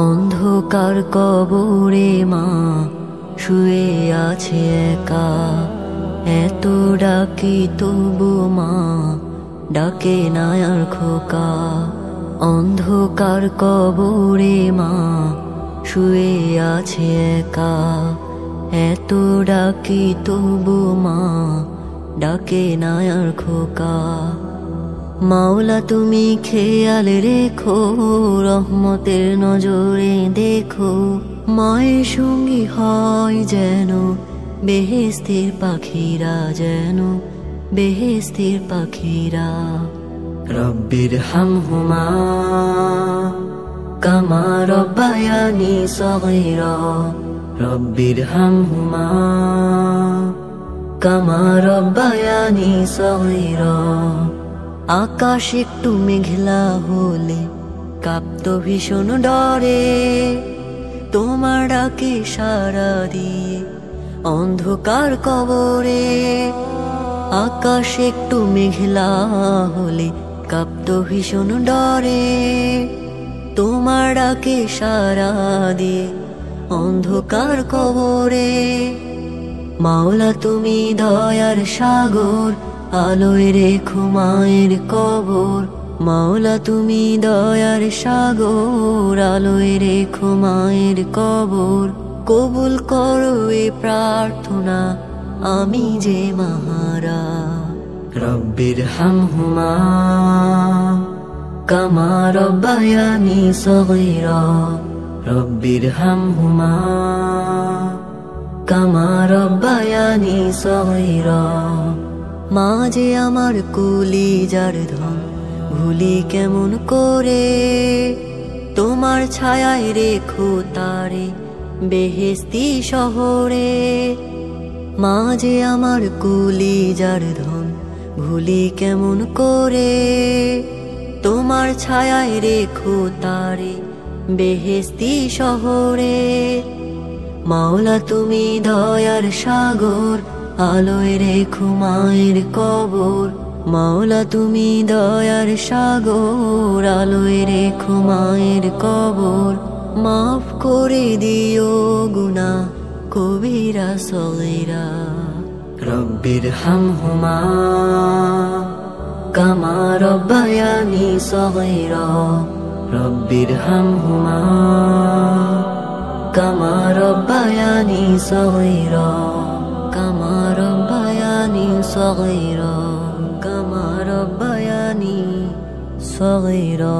অন্ধকার কবরে মা শুয়ে আছে একা, এত ডাকি তবু মা ডাকে না আর খোকা। অন্ধকার কবরে মা শুয়ে আছে একা, এত ডাকি তবু মা ডাকে না আর খোকা। মাওলা তুমি খেয়াল রেখো, রহমতের নজরে দেখো, মায়ের সঙ্গী হয় যেন বেহেশতের পাখিরা, যেন বেহেশতের পাখিরা। রব্বির হামহুমা কামা রব্বায়ানি সগীরা, রব্বির হামহুমা কামা রব্বায়ানি সগীরা। আকাশ একটু মেঘলা হলে কাঁপতো ভীষণ ডরে, তোমার ডাকে সাড়া দিয়ে অন্ধকার কবরে। আকাশ একটু মেঘলা হলে কাঁপতো ভীষণ ডরে, তোমার ডাকে সাড়া দিয়ে অন্ধকার কবরে। মাওলা তুমি দয়ার সাগর, আলোয় রেখো মায়ের কবর। মাওলা তুমি দয়ার সাগর, আলোয় রেখো মায়ের কবর। কবুল করো এ প্রার্থনা আমি যে মাহারা। রব্বির হামহুমা কামা রব্বায়ানি সগীরা, রব্বির হামহুমা কামা রব্বায়ানি সগীরা। মা যে আমার কলিজার ধন, ভুলি কেমন করে, তোমার ছায়ায় রেখো তারে বেহেশতি শহরে। মা যে আমার কলিজার ধন, ভুলি কেমন করে, তোমার ছায়ায় রেখো তারে বেহেশতি শহরে। মাওলা তুমি দয়ার সাগর, আলোয় রেখো মায়ের কবর। মাওলা তুমি দয়ার সাগর, আলোয় রেখো মায়ের কবর। মাফ করে দিও গুনাহ কবিরা সগীরা। রব্বির হামহুমা কামা রব্বায়ানি সগীরা, রব্বির হামহুমা কামা রব্বায়ানি সগীরা, কামা রব্বায়ানি সগীরা, কামা রব্বায়ানি সগীরা।